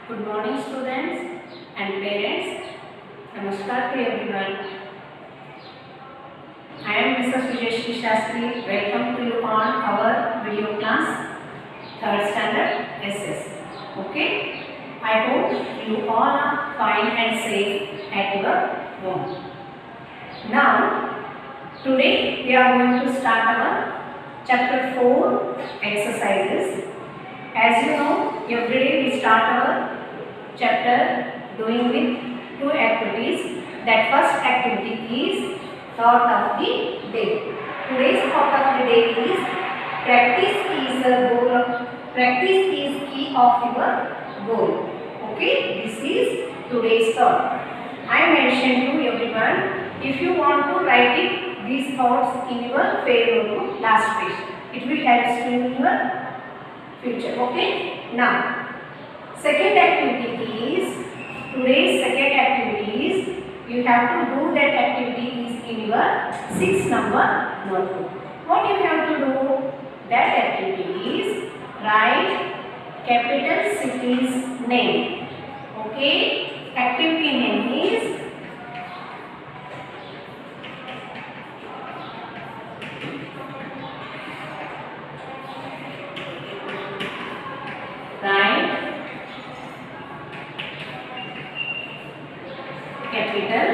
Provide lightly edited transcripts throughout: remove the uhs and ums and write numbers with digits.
Good morning, students and parents. Namaskar to everyone. I am Mrs. Vijayashree Shastri. Welcome to you on our video class, 3rd standard SS. Okay. I hope you all are fine and safe at your home. Now, today we are going to start our chapter 4 exercises. As you know, every day we start our chapter doing with 2 activities. That first activity is thought of the day. Today's thought of the day is practice is a goal of practice is key of your goal. Okay, this is today's thought. I mentioned to everyone, if you want to write it these thoughts in your fair notebook last page, it will help you in your future. Okay, now second activity is today's second activity is you have to do that activity is in your 6 number notebook. What you have to do? That activity is write capital city's name. Okay, activity name is write capital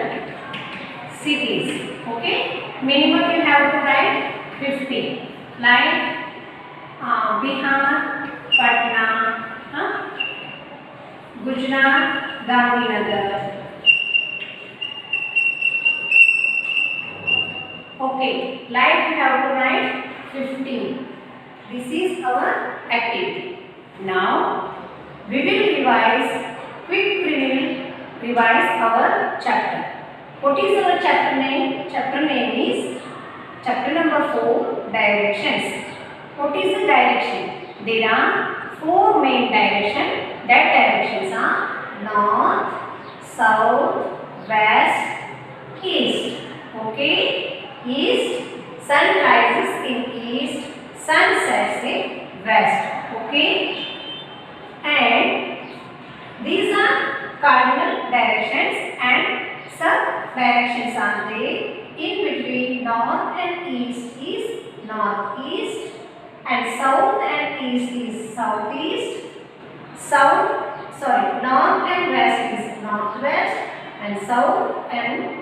cities. Okay, minimum you have to write 50, like Bihar, Patna, Gujarat, Gandhinagar. Okay, like you have to write 15. This is our activity. Now we will revise our chapter. What is our chapter name? Chapter name is chapter number 4, directions. What is the direction? There are 4 main directions. That directions are north, south, west, east. Okay, east, sun rises in east, sun sets in west. Okay, and these are cardinal directions and sub directions are there. In between north and east is northeast and south and east is southeast. North and west is northwest and south and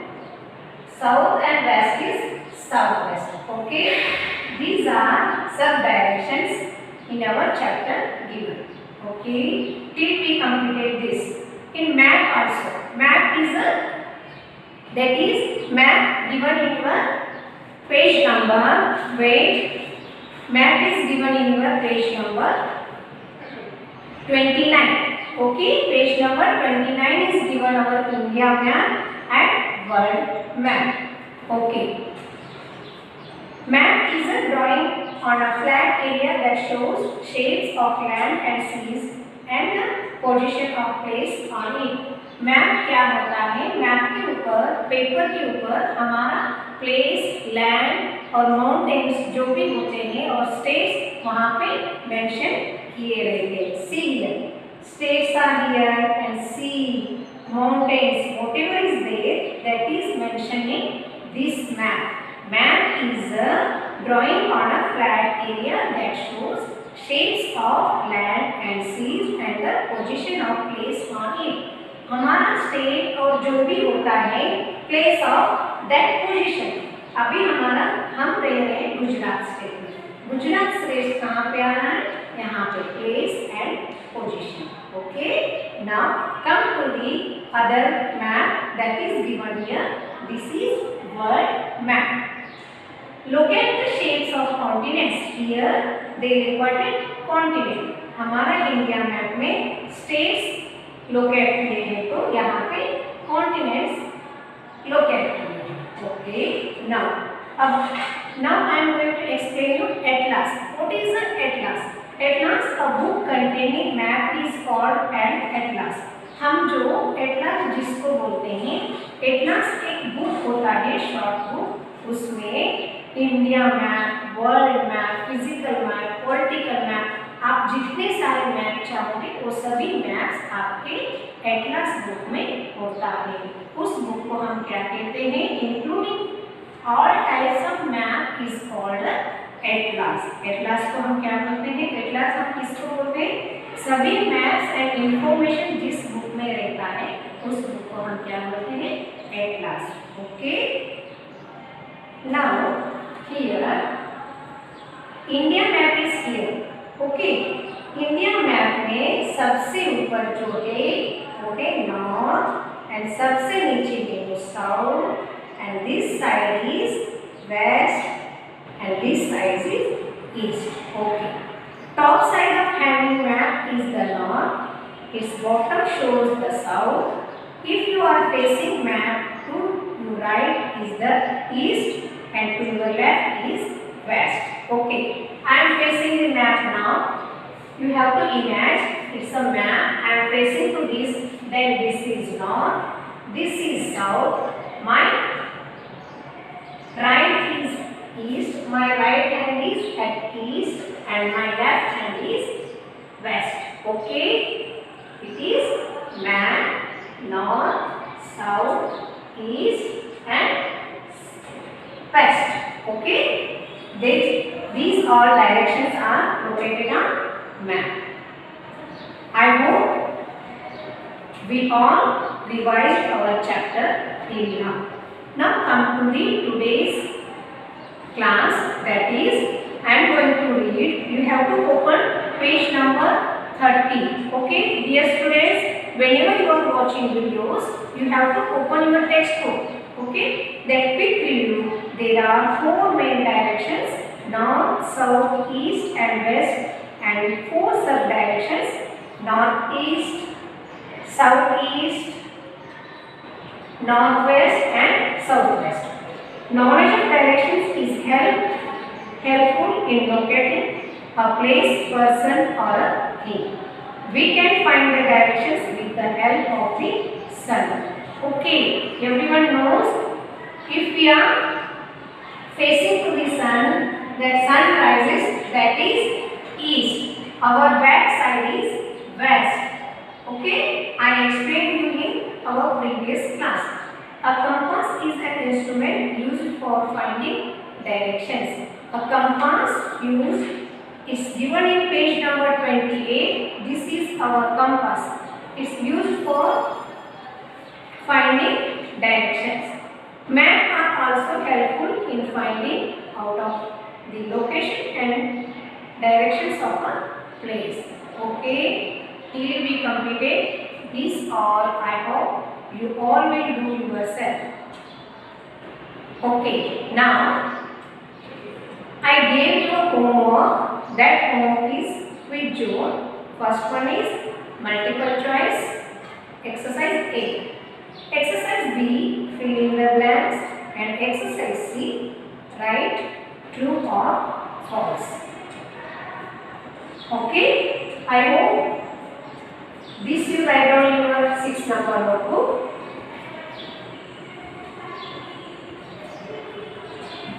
west is southwest. Okay, these are sub directions in our chapter given. Okay, till we completed this. In map also, map is map given in your page number. Wait, map is given in your page number 29. Okay, page number 29 is given our India map and world map. Okay, map is a drawing on a flat area that shows shapes of land and seas and the position of place on it. Map क्या होता है? Map के ऊपर, paper के ऊपर हमारा place, land और mountains जो भी होते हैं और स्टेट्स वहाँ पे मेंशन किए रहते हैं. See here, states are here and sea, mountains, whatever is there, that is mentioned in this map. Map is a drawing on a flat area that shows shapes of land and seas and the position of place on it. हमारा state और जो भी होता है place of that position. अभी हम रह रहे हैं गुजरात स्टेट में. गुजरात स्टेट कहाँ पे आ रहा है? यहाँ पे place and position. Okay, now come to the other map that is given here. This is world map. Look at the shapes of continents. Here they reported continent. हमारा इंडिया मैप में states locate किए हैं तो यहाँ पे continents locate किए हैं. Okay, now I am going to explain you atlas. What is an atlas? Atlas, a book containing map is called an atlas. हम जो atlas जिसको बोलते हैं, atlas एक बुक होता है, शॉर्ट बुक. उसमें India map, world map, physical map, political map, आप जितने सारे मैप चाहोगे वो सभी मैप्स आपके एटलस बुक में होता है। उस बुक को हम क्या कहते हैं? Including all types of map is called Atlas. Atlas को हम क्या बोलते हैं? एटलस हम किसको बोलते हैं? सभी मैप्स एंड इंफॉर्मेशन जिस बुक में रहता है उस बुक को हम क्या बोलते हैं? Atlas. Okay, now here India map is here. Okay, India map में सबसे ऊपर जो है वो है नॉर्थ एंड सबसे नीचे है वो south and this side is west and this side is east. Okay, top side of having map is the north, its bottom shows the south. If you are facing map, to your right is the east and to your left is west. Okay, I am facing the map now. You have to imagine it's a map. I am facing to this, then this is north, this is south, my right is east, my right hand is at east and my left hand is west. Okay, it is map, north, south, east and west. Okay, these all directions are located on map. I hope we all revised our chapter till now. Now come to the today's class, that is I am going to read. You have to open page number 30. Okay, dear students, whenever you are watching videos, you have to open your textbook. Okay, then quick review. There are 4 main directions: north, south, east and west, and 4 sub directions: northeast, southeast, northwest and southwest. Knowledge of directions is helpful in locating a place, person or a thing. We can find the directions with the help of the sun. Okay, everyone knows if we are facing to the sun, the sun rises, that is east. Our back side is west. Okay, I explained you in our previous class. A compass is an instrument used for finding directions. A compass is given in page number 28. This is our compass. It's used for finding directions. Maps are also helpful in finding out of the location and directions of a place. Okay, till we completed this all, I hope you all will do yourself. Okay, now I gave you a homework. That homework is quiz zone. First one is multiple choice. Exercise A. Exercise B, fill in the blanks, and exercise C, write true or false. Okay, I hope this you write on your 6 number notebook.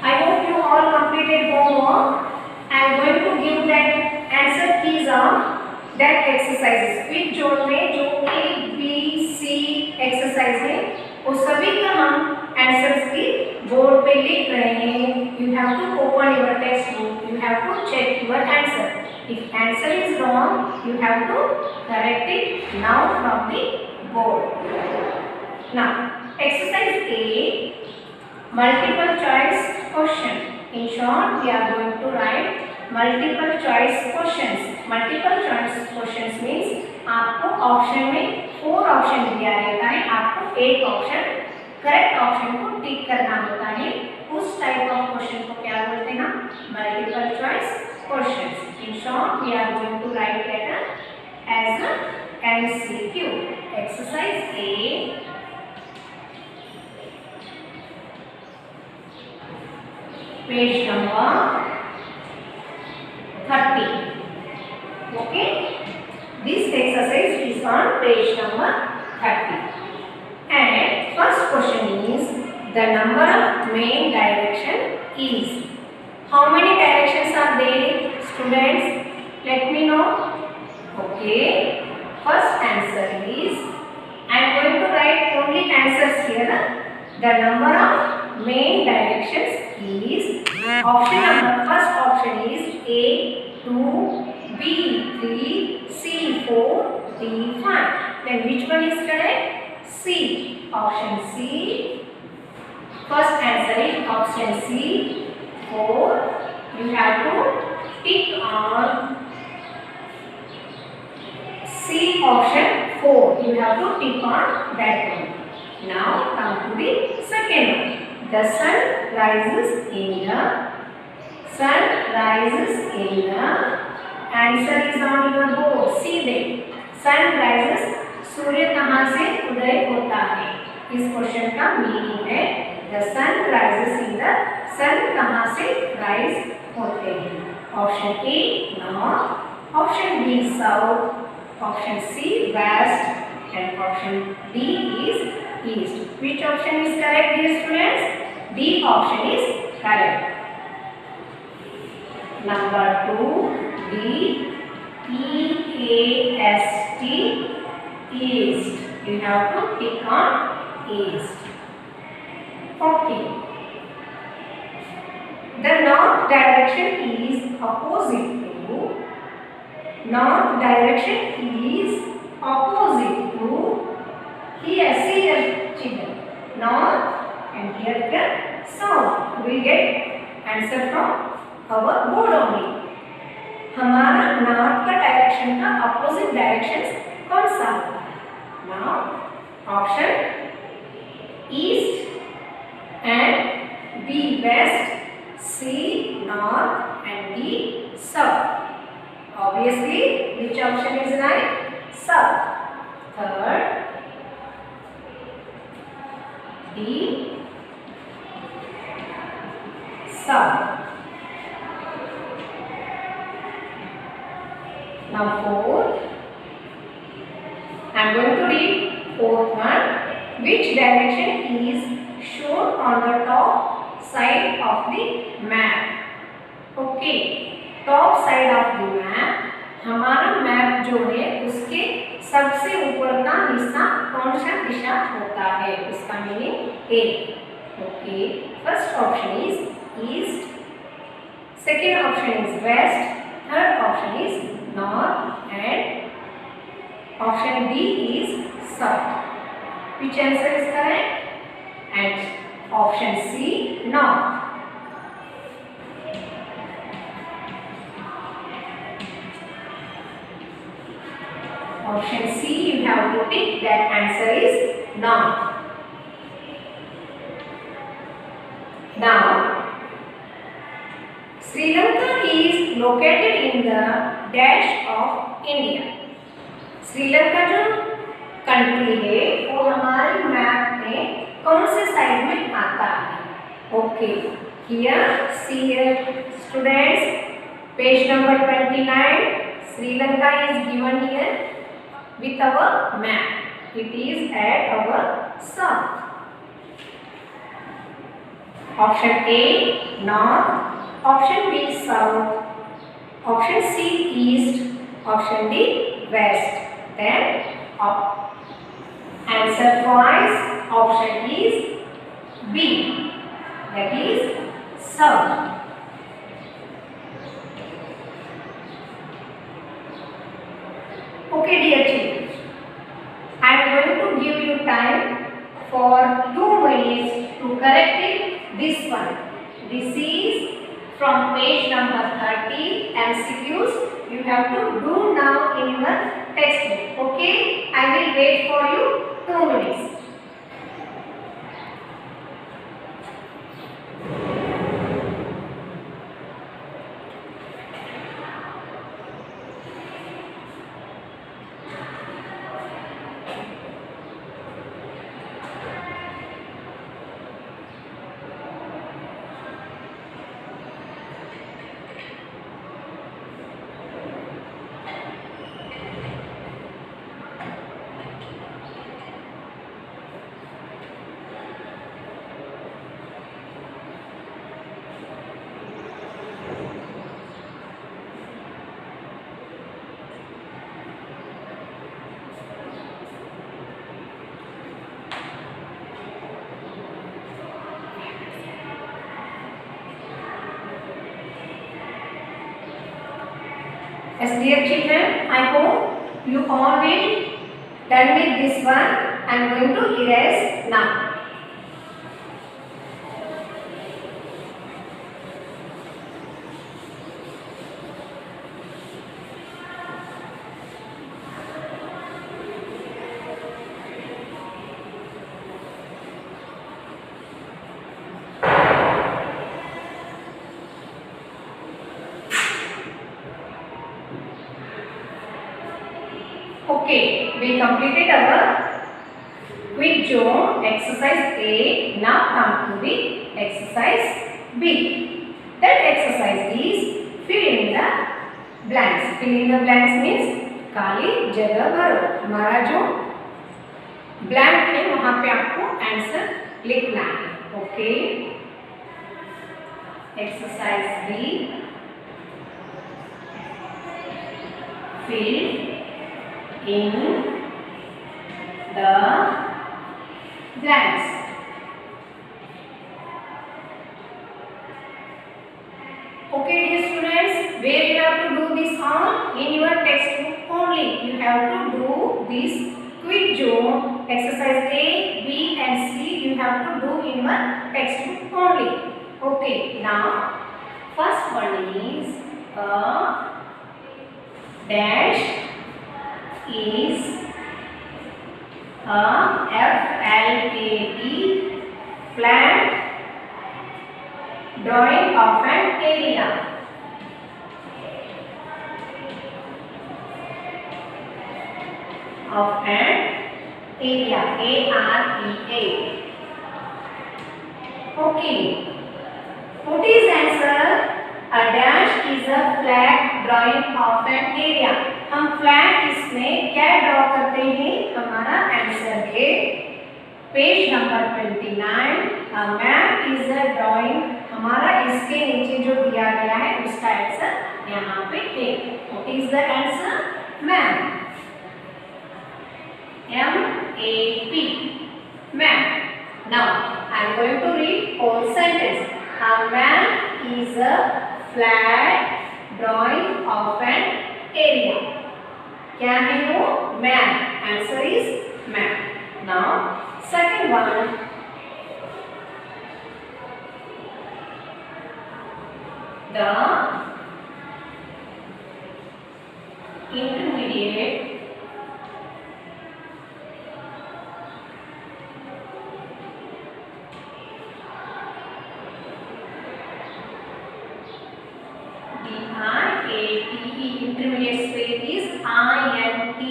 I hope you all completed homework. I am going to give that answer keys of that exercises. quiz zone में जो A, B, C exercise है वो सभी का हम answers की board पे लिख रहे हैं. You have to open your text book. You have to check your answer. If answer is wrong you have to correct it now from the board. Now exercise A, multiple choice question. In short, we are going to write multiple choice questions. Multiple choice questions means आपको option में 4 option दिया रहता है. आपको एक option correct option को टिक करना होता है. उस टाइप ऑफ क्वेश्चन को क्या बोलते हैं? Multiple choice questions. In short, we are going to write that as a MCQ. Exercise A, page number 30. Okay, this exercise is on page number 30. And first question is, the number of main direction is. How many directions are there, students? Let me know. Okay, First answer is, I am going to write only answers here. The number of main directions is option number. First option is A 2, B 3, C 4, D 5. Then which one is correct? C. Option C. First answer is option C 4. You have to tick on C option 4. You have to tick on that one. Now come to the second one. The sun rises in the answer is on your board. See there. Sun rises. सूर्य कहाँ से उदय होता है? इस question का meaning है the sun rises in the sun कहाँ से rise होते हैं? Option A north, option B south, option C west, and option D is east. Which option is correct, dear students? D option is correct. Number 2, D E A S T, east. You have to tick on east. Okay. The north direction is opposite to here. See the children, north and here the south. We will get answer from our board only. हमारा north का direction का opposite directions कौन सा होता है? Now option east and B west, C north and D south. Obviously, which option is right? South. Third, D south. Now fourth, I am going to read fourth one. Which direction is shown on the top side of the map? Okay, top side of the map. हमारा map जो है उसके सबसे ऊपर का हिस्सा कौन सा दिशा होता है? उसका meaning A. Okay, first option is east, second option is west, third option is north and option D is south. Which answer is correct? And option C north. Option C you have to pick, that answer is north. Now Sri Lanka is located in the dash of India. Sri Lanka जो country है वो हमारे map में कौन से side में आता है? Okay, here see here students, page number 29. Sri Lanka is given here with our map. It is at our south. Option A north, option B south, option C east, option D west. Then answer choice option is B, that is south. Okay dear children, I am going to give you time for 2 minutes to correct it. This one, this is from page number 30 MCQs. You have to do now in your textbook. Okay, I will wait for you 2 minutes. Yes, dear children, I hope you all will done with this one. I am going to erase now. Okay, we completed our quick zone exercise A. Now come to the exercise B. That exercise is fill in the blanks. Fill in the blanks means खाली जगह भरो. हमारा जो blank है वहाँ पे आपको answer लिखना है. Okay, exercise B. fill in the blanks. Okay, dear students, where you have to do this on? In your textbook only. You have to do this quick zone exercise A, B and C. You have to do in your textbook only. Okay, now first one is a dash is a flat drawing of an area. Of an area, A-R-E-A. Okay, what is answer? A dash is a flat drawing of an area. हम flat इसमें क्या draw करते हैं? हमारा answer है page number 29. A map is a drawing. हमारा इसके नीचे जो दिया गया है उसका आंसर यहाँ पे है. What is the answer? Map. M-A-P. Map. Now I am going to read whole sentence. A map is a flat drawing of an area. क्या है वो? Map. Answer is map. Now second one. The intermediate intermediate space is I-N-T-E-R-M-E-D-I-A-T-E.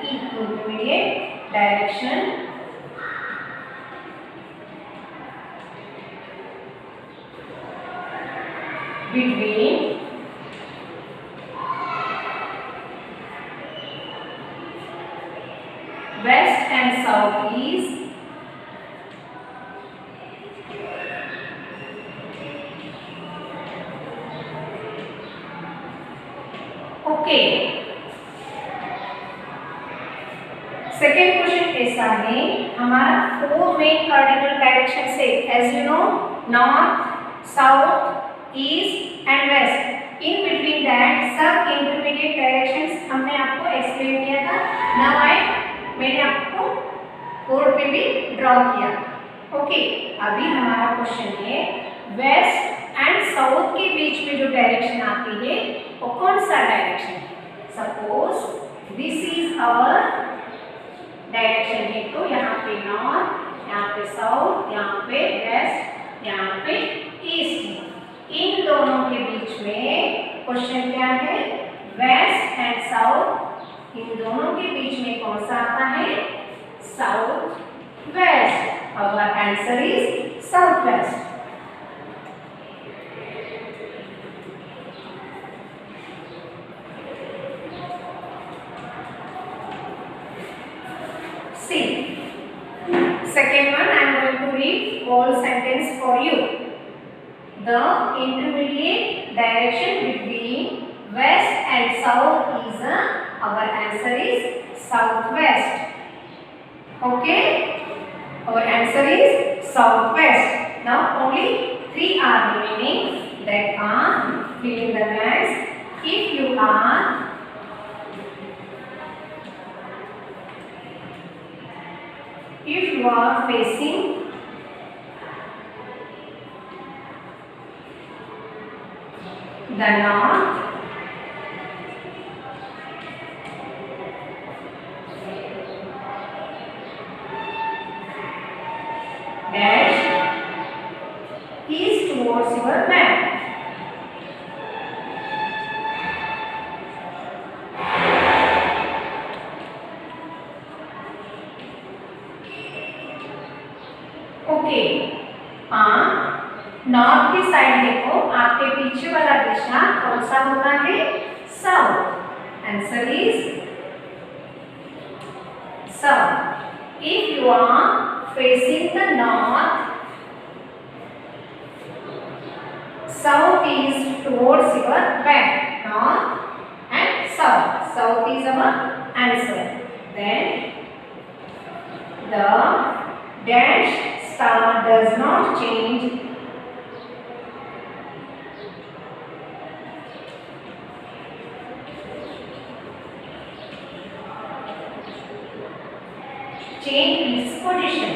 Intermediate direction between west and south is okay. Second question ऐसा है, हमारा 4 main cardinal direction से, as you know, north, south, east and west. In between that सब intermediate directions हमने आपको explain किया था. Now मैंने आपको बोर्ड पे भी ड्रॉ किया. ओके, अभी हमारा क्वेश्चन है वेस्ट एंड साउथ के बीच में जो डायरेक्शन आती है वो कौन सा डायरेक्शन है? Suppose this is our direction है, तो यहाँ पे नॉर्थ, यहाँ पे साउथ, यहाँ पे वेस्ट, यहाँ पे ईस्ट. इन दोनों के बीच में क्वेश्चन क्या है? Waste and south. इन दोनों के बीच में कौन सा आता है? South west. Our answer is south west. See, second one I am going to read whole sentence for you. The intermediate direction between west and south is our answer is southwest. Okay, our answer is southwest. Now only 3 are remaining. that are fill in the blanks. If you are facing the north, dash is towards your map. Okay, हाँ, north की side देखो, आपके पीछे वाला दिशा कौन सा होता है? South. Answer is south. If you are facing the north, south is towards your back. North and south. South is our answer. Then the dash star does not change its position.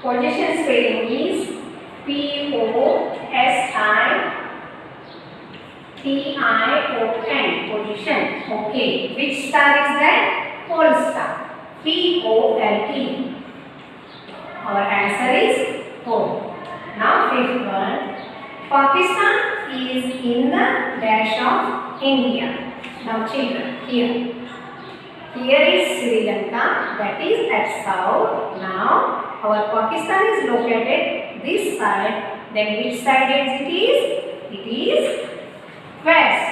Position spelling is P-O-S-I-T-I-O-N. Position. Okay. Which star is that? Pole star. P-O-L-E. Our answer is pole. Now fifth one. Pakistan is in the dash of India. Now children, here. Here is Sri Lanka, that is at south. Now our Pakistan is located this side. Then which side it is? It is west.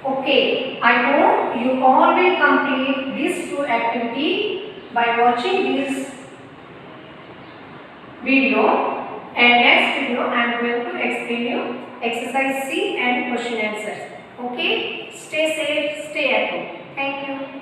Okay, I hope you all will complete these two activities by watching this video, and next video I am going to explain you exercise C and question answers. Okay, stay safe, stay at home. Thank you.